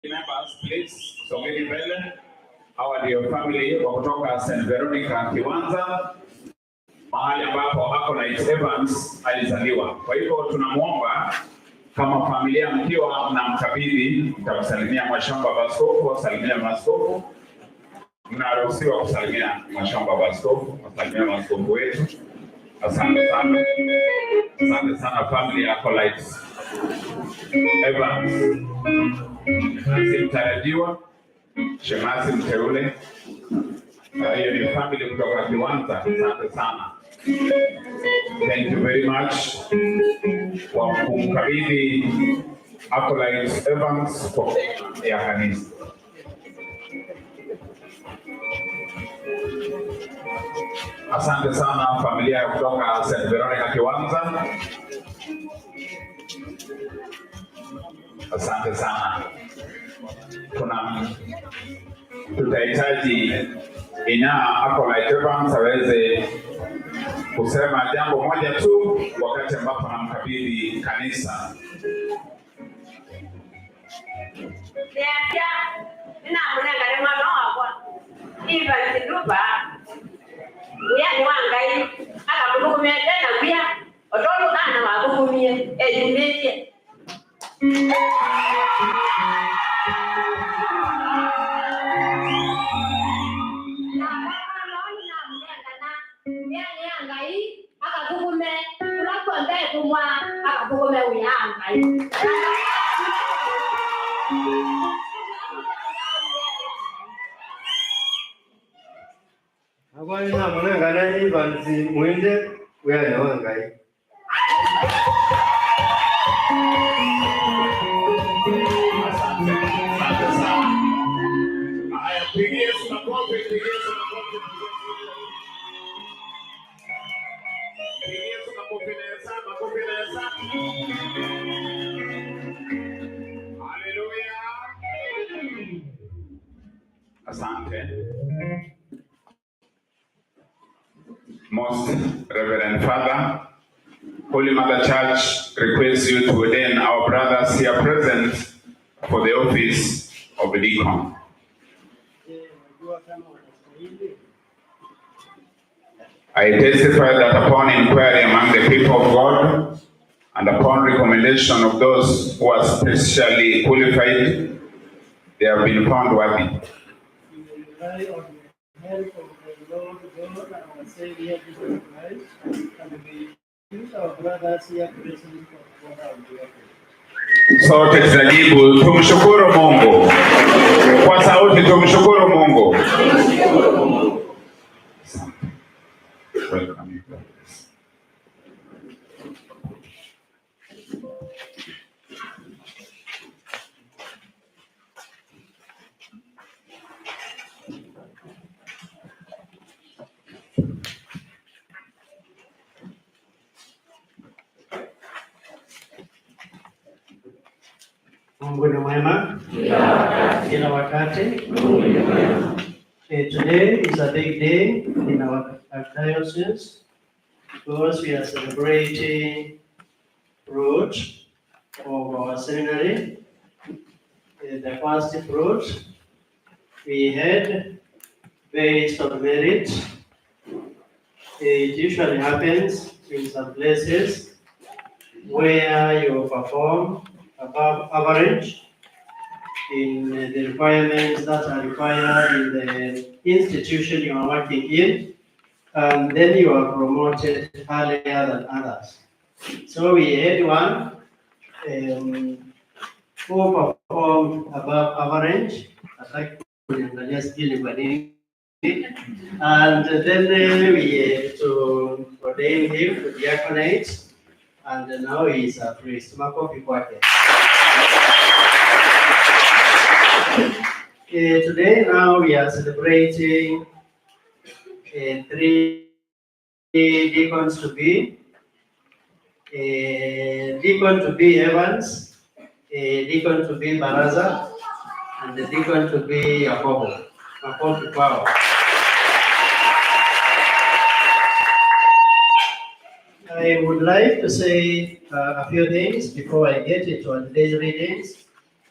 Members, please, sogeni mbele. Hawa ndio family wa kutoka St. Veronica Kiwanza, mahali ambapo Diaconate Evans alizaliwa. Kwa hivyo tunamuomba kama familia mkiwa na mkabidhi, mtamsalimia mwashamba baskofu, wasalimia maaskofu. Mnaruhusiwa kusalimia mwashamba baskofu, wasalimia maaskofu wetu. Asante sana. Asante sana family ya Diaconate Evans. Shemasi mtarajiwa, shemasi mteule. Hiyo ni family kutoka Kiwanza. Asante sana. Thank you very much kwa kumkabidhi Diaconate Evans kwa ya kanisa. Asante sana familia kutoka St. Veronica Kiwanza. Asante sana. Tutahitaji Diaconate Evans aweze kusema jambo moja tu wakati ambapo namkabidhi kanisa. Most Reverend Father, Holy Mother Church requests you to ordain our brothers here present for the office of deacon. I testify that upon inquiry among the people of God and upon recommendation of those who are specially qualified, they have been found worthy. We will rely on the help of the Lord God and our Savior Jesus Christ, and we use our brothers here present for God our diaconate. Sote tutajibu tumshukuru Mungu. Kwa sauti tumshukuru Mungu. Welcome. Mungu ni mwema kila wakati. Today is a big day in our diocese because we are celebrating fruit of our seminary. The first fruit we had based on merit. It usually happens in some places where you perform above average in the requirements that are required in the institution you are working in, and then you are promoted earlier than others. So we had one who performed above average, and then we had to ordain him to diaconate, and now he is a priest. Today, now we are celebrating 3 deacons to be. Deacon to be Evans, deacon to be Baraza, and the deacon to be Yakobo. I would like to say a few things before I get into today's readings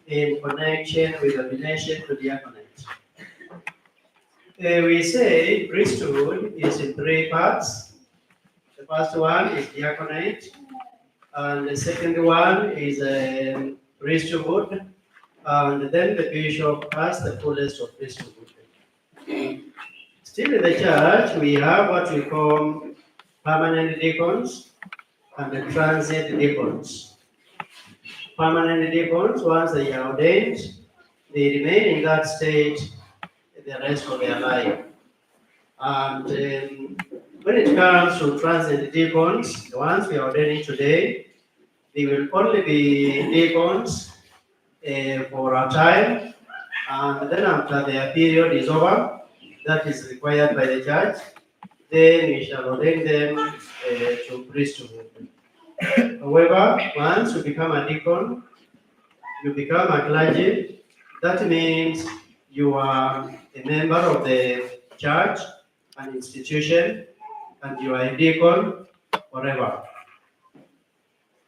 in connection with ordination to diaconate. We say priesthood is in 3 parts. The first one is diaconate, and the second one is priesthood, and then the bishop has the fullest of priesthood. Still in the church, we have what we call permanent deacons and the transit deacons. Permanent deacons, once they are ordained, they remain in that state the rest of their life. And when it comes to transit deacons, the ones we are ordaining today, they will only be deacons for a time, and then after their period is over, that is required by the church, then we shall ordain them to priesthood. However, once you become a deacon, you become a clergy, that means you are a member of the church, an institution, and you are a deacon forever.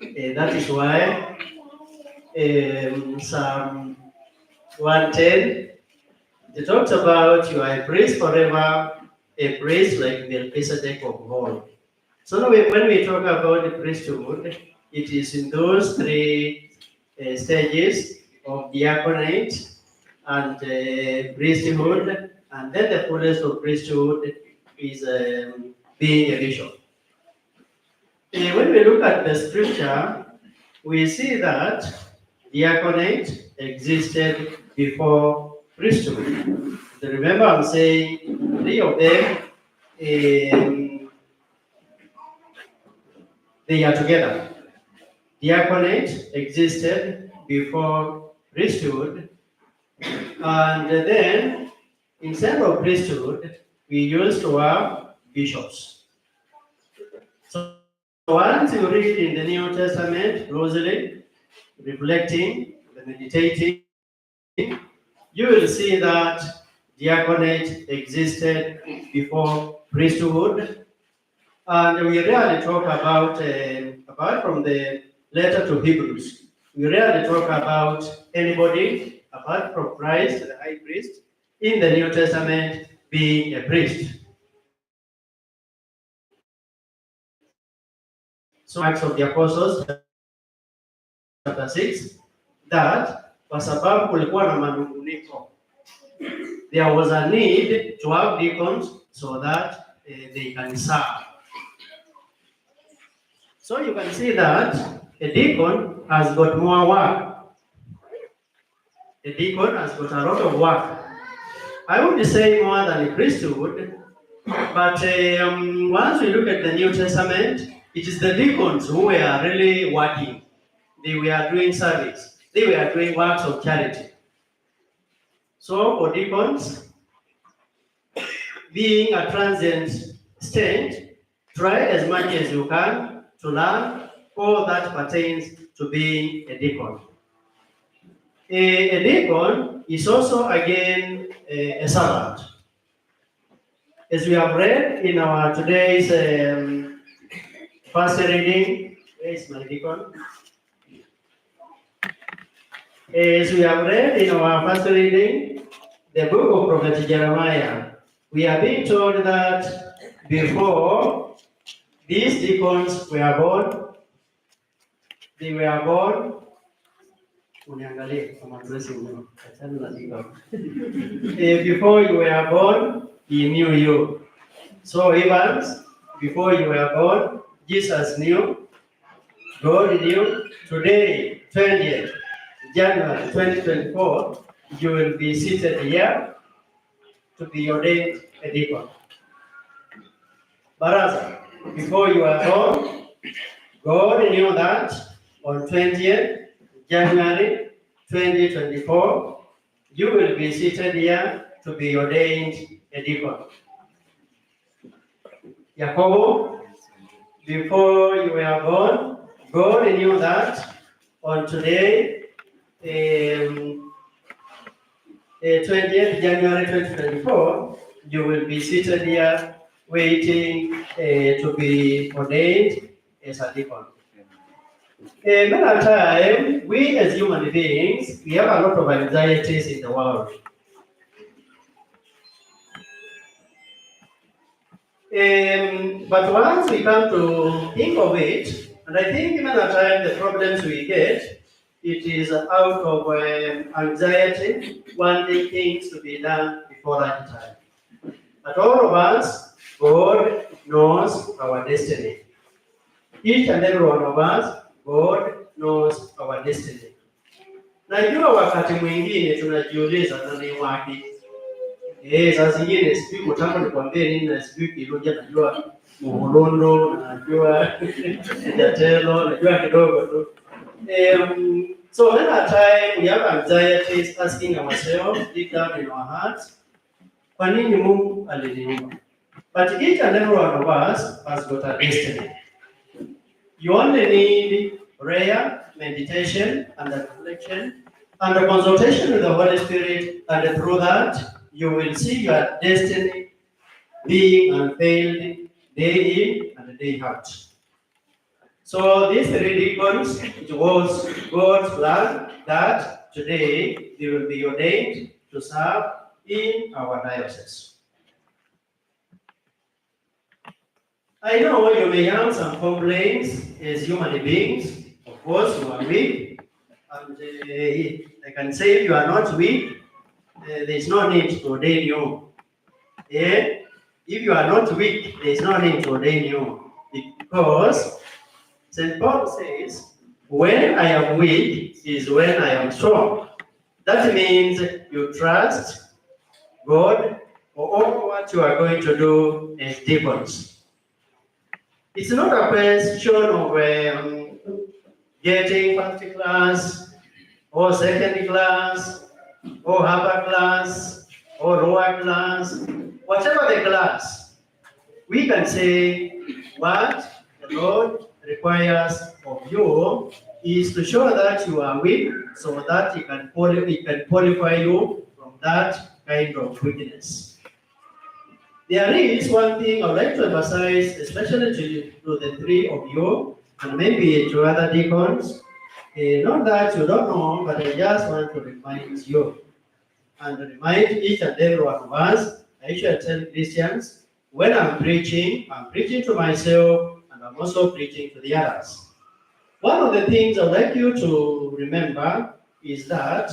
That is why Psalm 110, it talks about you are a priest forever, a priest like Melchizedek of old. So when we talk about the priesthood, it is in those 3 stages of diaconate and priesthood, and then the fullest of priesthood is being a bishop. When we look at the scripture, we see that diaconate existed before priesthood. So remember, I'm saying 3 of them, they are together. Diaconate existed before priesthood, and then instead of priesthood, we used to have bishops. So once you read in the New Testament closely, reflecting, meditating, you will see that diaconate existed before priesthood, and we rarely talk about, apart from the letter to Hebrews, we rarely talk about anybody apart from Christ, the high priest, in the New Testament being a priest. So Acts of the Apostles chapter 6, that kwa sababu kulikuwa na manunguniko, there was a need to have deacons so that they can serve. So you can see that a deacon has got more work. A deacon has got a lot of work. I wouldn't say more than a priesthood, but once we look at the New Testament, it is the deacons who were really working. They were doing service. They were doing works of charity. So for deacons, being a transient state, try as much as you can to learn all that pertains to being a deacon. A deacon is also again a servant. As we have read in our today's first reading, where is my deacon? As we have read in our first reading, the book of Prophet Jeremiah, we are being told that before these deacons were born, they were born. Before you were born, he knew you. So Evans, before you were born, Jesus knew, God knew. Today, 20th January 2024, you will be seated here to be ordained a deacon. Baraza, before you were born, God knew that on 20th January 2024, you will be seated here to be ordained a deacon. Jacobo, before you were born, God knew that on today, 20th January 2024, you will be seated here waiting to be ordained as a deacon. Many times, we as human beings, we have a lot of anxieties in the world. But once we come to think of it, and I think many times the problems we get, it is out of anxiety, wanting things to be done before that time. But all of us, God knows our destiny. Each and every one of us, God knows our destiny. Najua wakati mwingine tunajiuliza nani wapi. Saa zingine sijui mtambo nikwambie nini na sijui kirudia, najua Muholondo, najua Jatelo, najua kidogo tu. So at that time we have anxieties, asking ourselves deep down in our hearts, kwa nini Mungu aliniumba? But each and every one of us has got a destiny. You only need prayer, meditation, and reflection, and a consultation with the Holy Spirit, and through that, you will see your destiny being unveiled day in and day out. So these three deacons, it was God's plan that today they will be ordained to serve in our diocese. I know you may have some complaints as human beings. Of course, you are weak. And I can say if you are not weak, there is no need to ordain you. If you are not weak, there is no need to ordain you. Because St. Paul says, when I am weak is when I am strong. That means you trust God for all what you are going to do as deacons. It's not a question of getting first class or second class or upper class or lower class, whatever the class. We can say what the Lord requires of you is to show that you are weak, so that He can qualify you from that kind of weakness. There is one thing I would like to emphasize, especially to the three of you, and maybe to other deacons. Not that you don't know, but I just want to remind you, and remind each and every one of us. I usually tell Christians, when I'm preaching to myself, and and I'm also preaching to the others. One of the things I'd like you to remember is that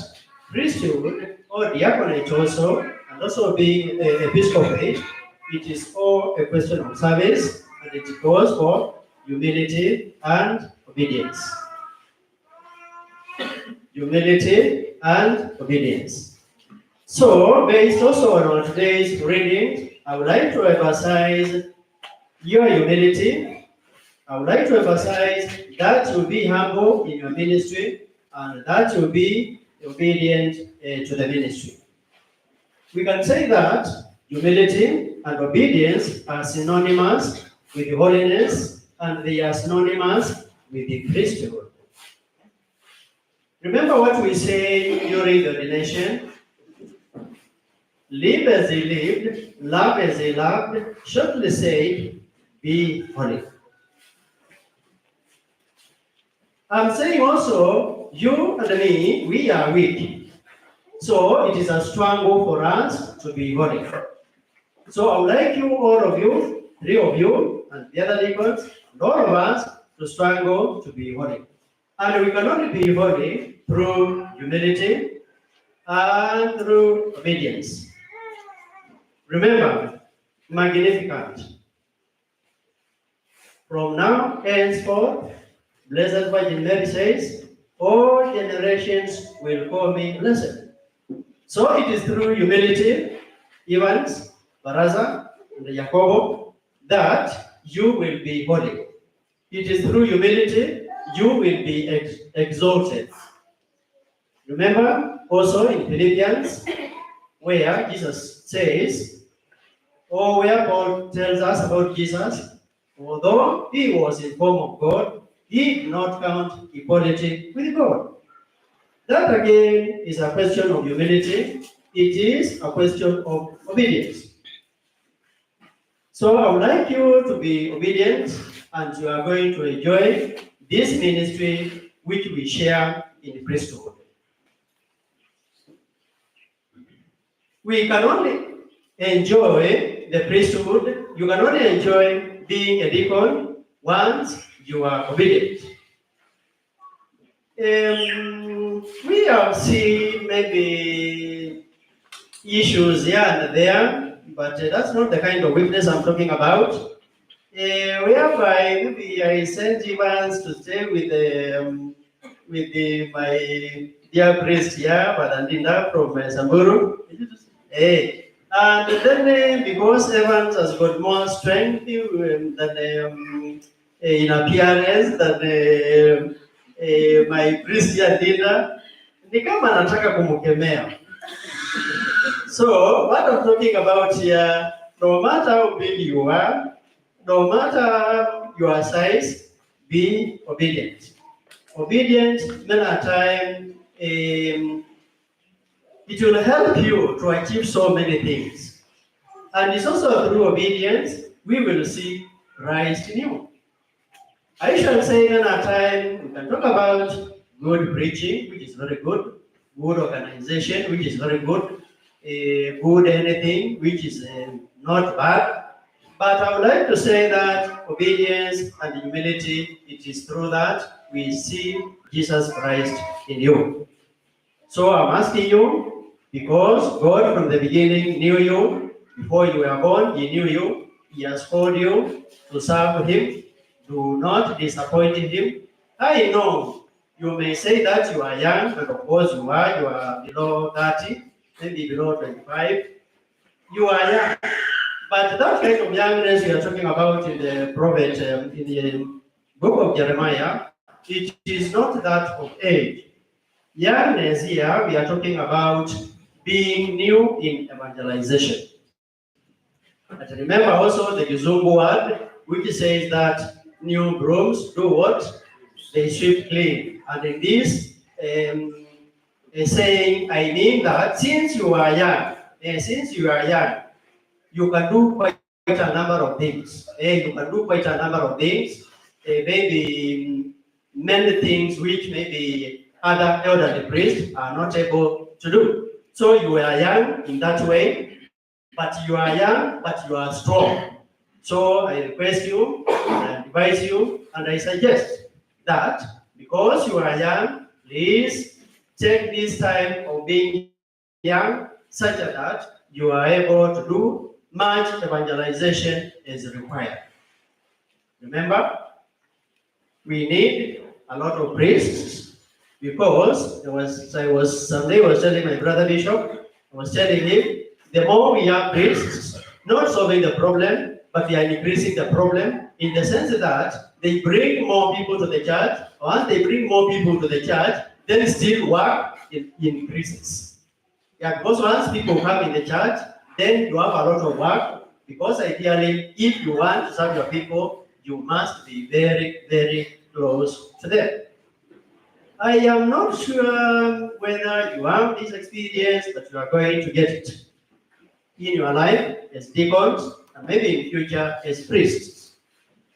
priesthood or diaconate also, and also being episcopate, it is all a question of service, and it goes for humility and obedience. Humility and obedience. So, based also on our today's reading, I would like to emphasize your humility. I would like to emphasize that you be humble in your ministry and that you be obedient to the ministry. We can say that humility and obedience are synonymous with holiness, and they are synonymous with the priesthood. Remember what we say during the ordination? Live as he lived, love as he loved, shortly said, be holy. I'm saying also, you and me, we are weak. So it is a struggle for us to be holy. So I would like you, all of you, 3 of you, and the other deacons, and all of us to struggle to be holy. And we can only be holy through humility and through obedience. Remember, Magnificat. From now henceforth, Blessed Virgin Mary says, all generations will call me blessed. So it is through humility, Evans, Baraza, and Jacobo, that you will be holy. It is through humility you will be exalted. Remember also in Philippians, where Jesus says, or where Paul tells us about Jesus, although he was in form of God, he did not count equality with God. That again is a question of humility. It is a question of obedience. So I would like you to be obedient, and you are going to enjoy this ministry which we share in the priesthood. We can only enjoy the priesthood, you can only enjoy being a deacon once you are obedient. We have seen maybe issues here and there, but that's not the kind of witness I'm talking about. Whereby maybe I sent Evans to stay with my dear priest here, Badandinda from Samburu. And then because Evans has got more strength than in appearance than my priest here Dinda, ni kama anataka kumkemea. So what I'm talking about here, no matter how big you are, no matter your size, be obedient. Obedient, many a time, it will help you to achieve so many things. And it's also through obedience, we will see Christ in you. I shall say many a time, we can talk about good preaching, which is very good, good organization, which is very good, good anything, which is not bad. But I would like to say that obedience and humility, it is through that we see Jesus Christ in you. So I'm asking you, because God from the beginning knew you, before you were born, He knew you, He has called you to serve Him. Do not disappoint Him. I know you may say that you are young, and of course you are below 30, maybe below 25. You are young. But that kind of youngness we are talking about in the prophet, in the book of Jeremiah, it is not that of age. Youngness here, we are talking about being new in evangelization. And remember also the Kizungu word, which says that new brooms do what? They sweep clean. And in this saying, I mean that since you are young, you can do quite a number of things. Maybe many things which maybe other elderly priests are not able to do. So you are young in that way, but you are young, but you are strong. So I request you, and advise you and I suggest that because you are young, please take this time of being young such that you are able to do much evangelization as required. Remember, we need a lot of priests because someday I was telling my brother Bishop, I was telling him, the more we have priests, not solving the problem, but they are increasing the problem in the sense that they bring more people to the church. Once they bring more people to the church, then still work increases. Yeah, because once people come in the church, then you have a lot of work. Because ideally, if you want to serve your people, you must be very, very close to them. I am not sure whether you have this experience, but you are going to get it in your life as deacons, and maybe in future as priests.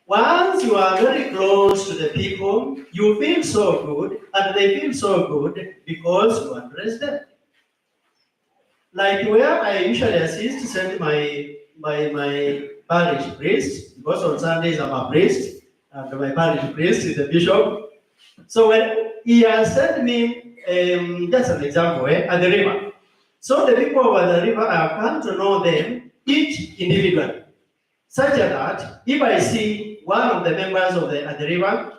Once you are very close to the people, you feel so good, and they feel so good because you address them. Like where I usually assist, send my parish priest, because on Sundays I'm a priest, and my parish priest is the bishop. So when he has sent me, just an example, at the river. So the people over the river, I have come to know them each individually, such that if I see one of the members at the river,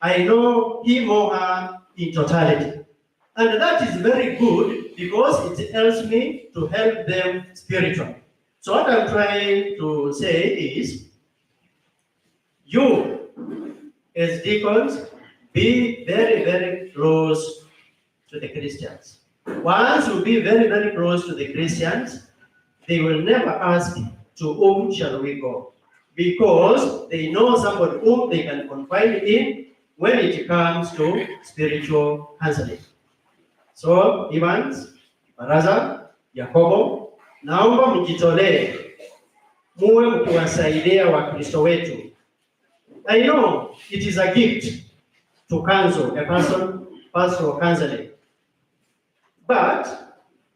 I know him or her in totality. And that is very good because it helps me to help them spiritually. So what I'm trying to say is, you as deacons, be very, very close to the Christians. Once you be very, very close to the Christians, they will never ask, to whom shall we go? Because they know somebody whom they can confide in when it comes to spiritual counseling. So, Evans, Baraza, Yakobo, naomba mjitolee muwe mkuwasaidia Wakristo wetu. I know it is a gift to counsel a person, pastoral counseling. But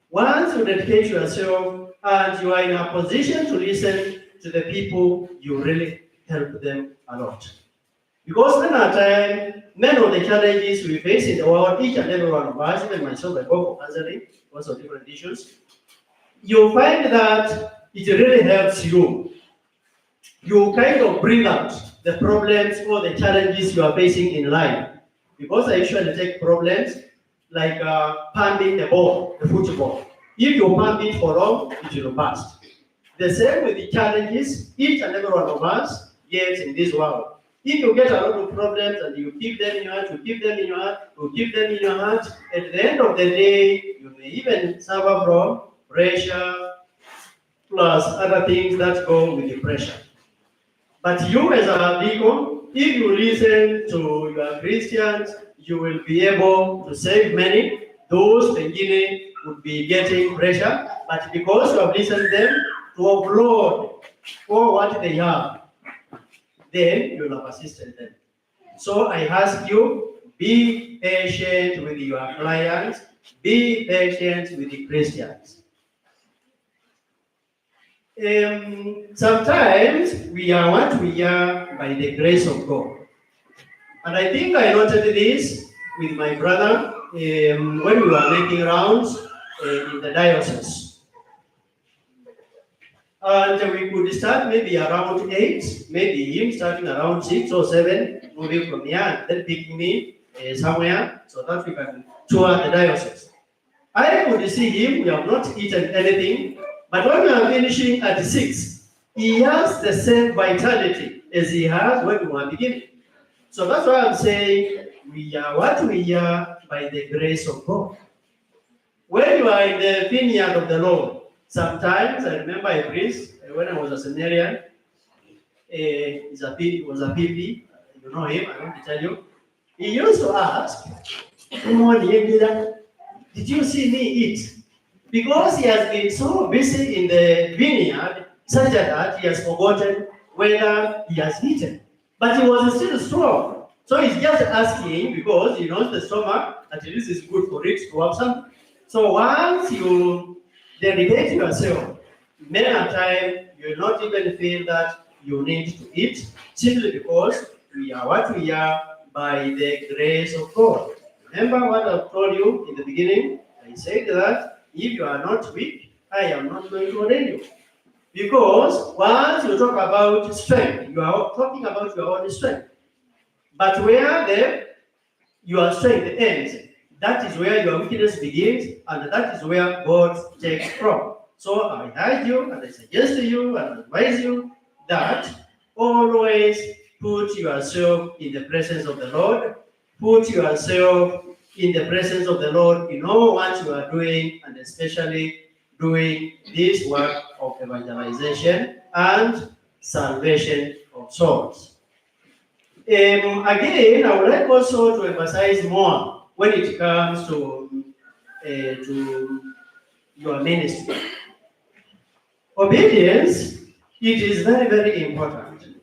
once you dedicate yourself and you are in a position to listen to the people, you really help them a lot. Because many a time, many of the challenges we face in the world, each and every one of us, even myself, I go for counseling, because of different issues, you find that it really helps you. You kind of bring out the problems or the challenges you are facing in life. Because I usually take problems like pumping the ball, the football. If you pump it for long, it will burst. The same with the challenges each and every one of us gets in this world. If you get a lot of problems and you keep them in your heart, you keep them in your heart, you keep them in your heart, at the end of the day, you may even suffer from pressure, plus other things that go with the pressure. But you as a deacon, if you listen to your Christians, you will be able to save many. Those beginning would be getting pressure, but because you have listened to them to upload for what they have, then you will have assisted them. So I ask you, be patient with your clients, be patient with the Christians. Sometimes we are what we are by the grace of God. And I think I noted this with my brother when we were making rounds in the diocese. And we could start maybe around 8, maybe him starting around 6 or 7, moving from here and then picking me somewhere so that we can tour the diocese. I could see him, we have not eaten anything, but when we are finishing at 6, he has the same vitality as he has when we were beginning. So that's why I'm saying we are what we are by the grace of God. When you are in the vineyard of the Lord, sometimes I remember a priest when I was a seminarian. He was a PP. You know him. I want to tell you. He used to ask, "Did you see me eat?" Because he has been so busy in the vineyard, such that he has forgotten whether he has eaten. But he was still strong. So he's just asking because he knows the stomach, at least it's good for it to have some. So once you dedicate yourself, many a time you will not even feel that you need to eat, simply because we are what we are by the grace of God. Remember what I told you in the beginning? I said that if you are not weak, I am not going to ordain you. Because once you talk about strength, you are talking about your own strength. But where your strength ends, that is where your weakness begins, and that is where God takes from. So I urge you, and I suggest to you, and advise you that always put yourself in the presence of the Lord. Put yourself in the presence of the Lord in all what you are doing, and especially doing this work of evangelization and salvation of souls. Again, I would like also to emphasize more when it comes to your ministry. Obedience, it is very, very important,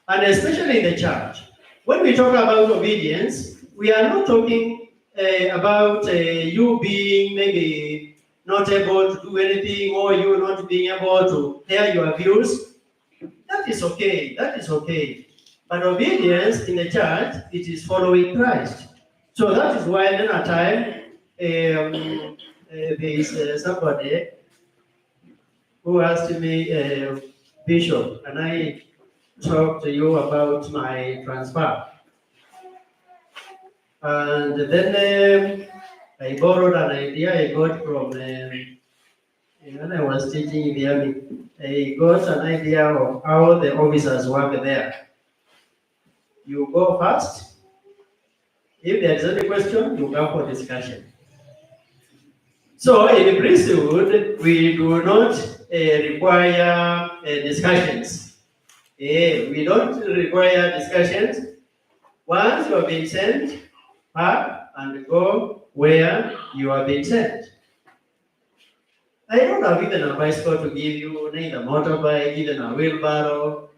and especially in the church. When we talk about obedience, we are not talking about you being maybe not able to do anything, or you not being able to hear your views. That is okay. That is okay. But obedience in the church, it is following Christ. So that is why then at time there is somebody who asked me, Bishop, can I talk to you about my transfer? And then I borrowed an idea I got from when I was teaching in the army. I got an idea of how the officers work there. You go first. If there is any question, you come for discussion. So in the priesthood, we do not require discussions. We don't require discussions. Once you have been sent, pack and go where you have been sent. I don't have even a bicycle to give you, neither a motorbike, even a wheelbarrow.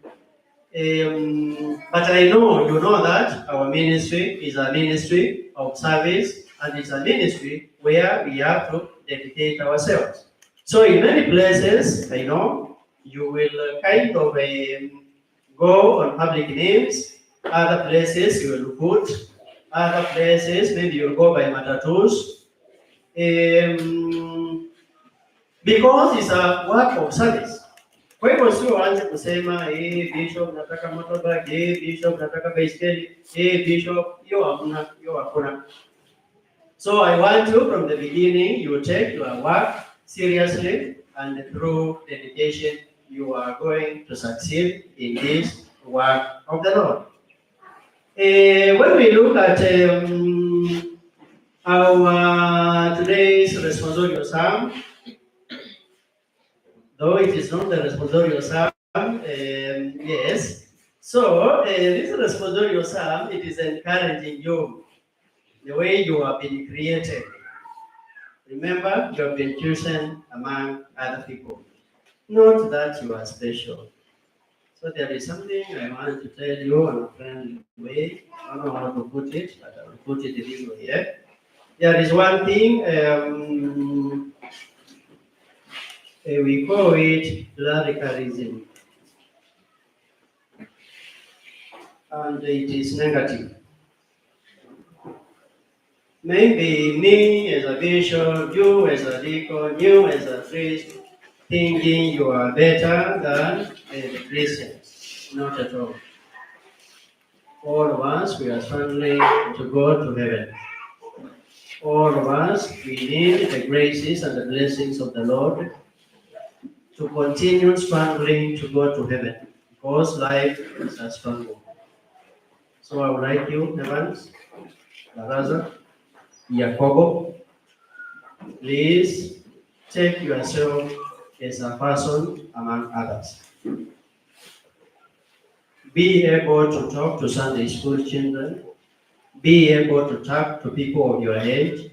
But I know you know that our ministry is a ministry of service, and it's a ministry where we have to dedicate ourselves. So in many places, I know you will kind of go on public names. Other places you will put. Other places maybe you'll go by matatus. Because it's a work of service. Kwa hivyo sio waanze kusema bishop nataka motorbike, bishop nataka baiskeli, bishop hiyo hakuna. So I want you from the beginning, you take your work seriously, and through dedication you are going to succeed in this work of the Lord. When we look at our today's responsorial psalm, though it is not the responsorial psalm, yes. So this responsorial psalm, it is encouraging you the way you have been created. Remember, you have been chosen among other people. Not that you are special. So there is something I want to tell you in a friendly way. I don't know how to put it, but I will put it this way. Yeah? There is one thing, we call it clericalism. And it is negative. Maybe me as a bishop, you as a deacon, you as a priest, thinking you are better than the Christians. Not at all. All of us, we are struggling to go to heaven. All of us, we need the graces and the blessings of the Lord to continue struggling to go to heaven, because life is a struggle. So I would like you, Evans, Laraza, Jacobo, please take yourself as a person among others. Be able to talk to Sunday school children. Be able to talk to people of your age.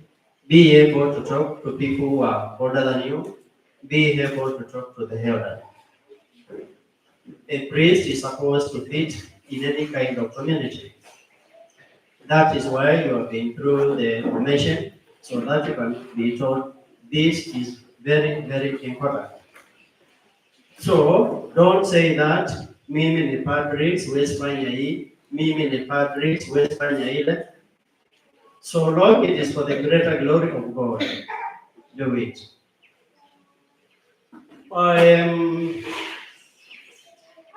Be able to talk to people who are older than you. Be able to talk to the elderly. A priest is supposed to fit in any kind of community. That is why you have been through the formation, so that you can be taught this is very, very important. So don't say that mimi ni padri, siwezi fanya hii, mimi ni padri, siwezi fanya ile. So long it is for the greater glory of God, do it. I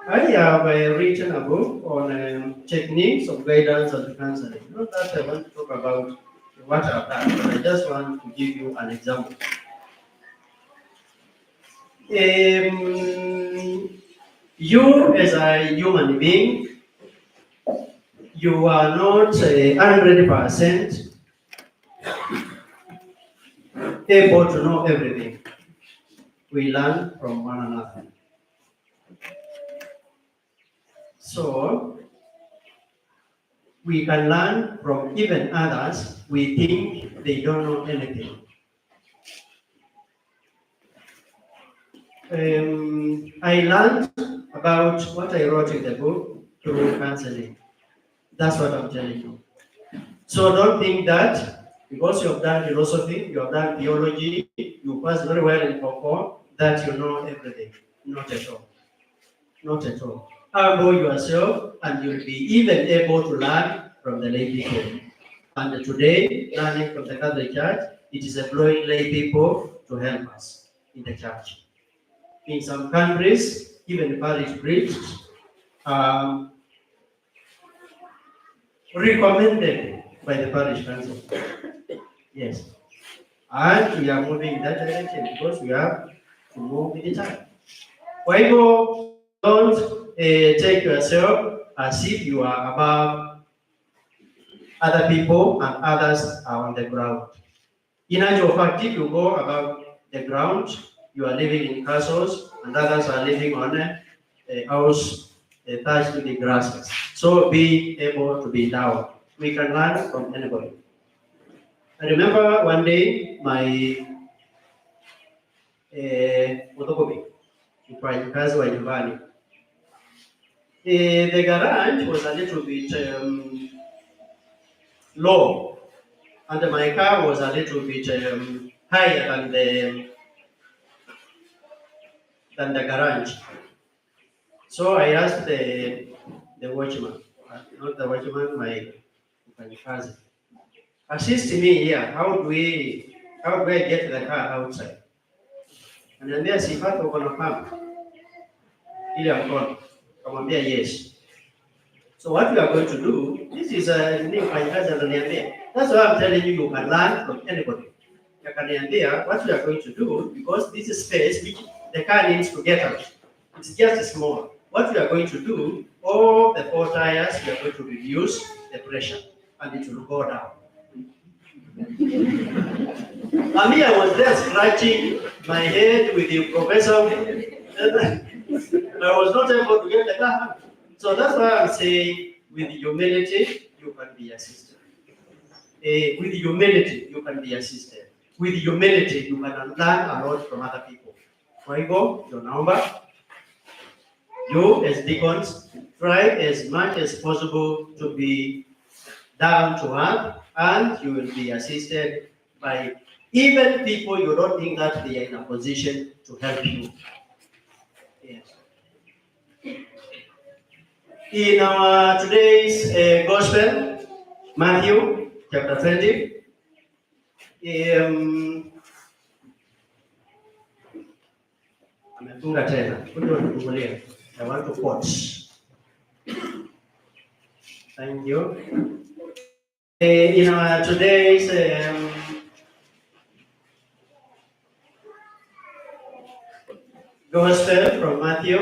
have written a book on techniques of guidance and counseling. Not that I want to talk about what I've done, but I just want to give you an example. You as a human being, you are not 100% able to know everything. We learn from one another. So, we can learn from even others we think they don't know anything. I learned about what I wrote in the book through counseling. That's what I'm telling you. So don't think that because you have done philosophy, you have done theology, you pass very well in Concord, that you know everything. Not at all. Not at all. Humble yourself and you'll be even able to learn from the lay people. And today, learning from the Catholic Church, it is employing lay people to help us in the church. In some countries, even the parish priests recommended by the parish council. Yes. And we are moving in that direction because we have to move with the time. For example, don't take yourself as if you are above other people and others are on the ground. In actual fact, if you go above the ground, you are living in castles and others are living on a house attached to the grasses. So be able to be down. We can learn from anybody. I remember one day my photocopy, mfanyakazi wa nyumbani. The garage was a little bit low, and my car was a little bit higher than the garage. So I asked the watchman, not the watchman, my mfanyakazi, assist me here. How do I get the car outside? Ananiambia sipata uko na pump ile ya mkono. Kamwambia yes. So what we are going to do, this is a new mfanyakazi ananiambia. That's why I'm telling you, you can learn from anybody. Akaniambia, what we are going to do, because this is space which the car needs to get out. It's just small. What we are going to do, all the 4 tires, we are going to reduce the pressure and it will go down. I was there scratching my head with the professor. I was not able to get the car. So that's why I'm saying, with humility, you can be assisted. With humility, you can be assisted. With humility, you can learn a lot from other people. For example, your number. You, as deacons, try as much as possible to be down to earth, and you will be assisted by even people you don't think that they are in a position to help you. Yes. In our today's gospel, Matthew chapter 20, amefunga tena. I want to quote. Thank you. In our today's gospel from Matthew,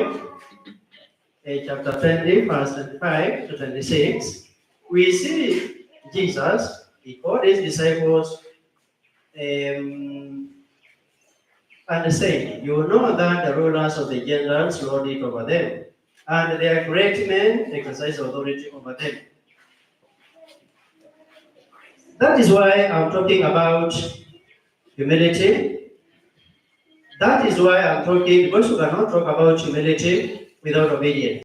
chapter 20, verse 25 to 26, we see Jesus, he called his disciples and saying, you know that the rulers of the Gentiles lord it over them, and their great men exercise authority over them. That is why I'm talking about humility. That is why I'm talking, because you cannot talk about humility without obedience.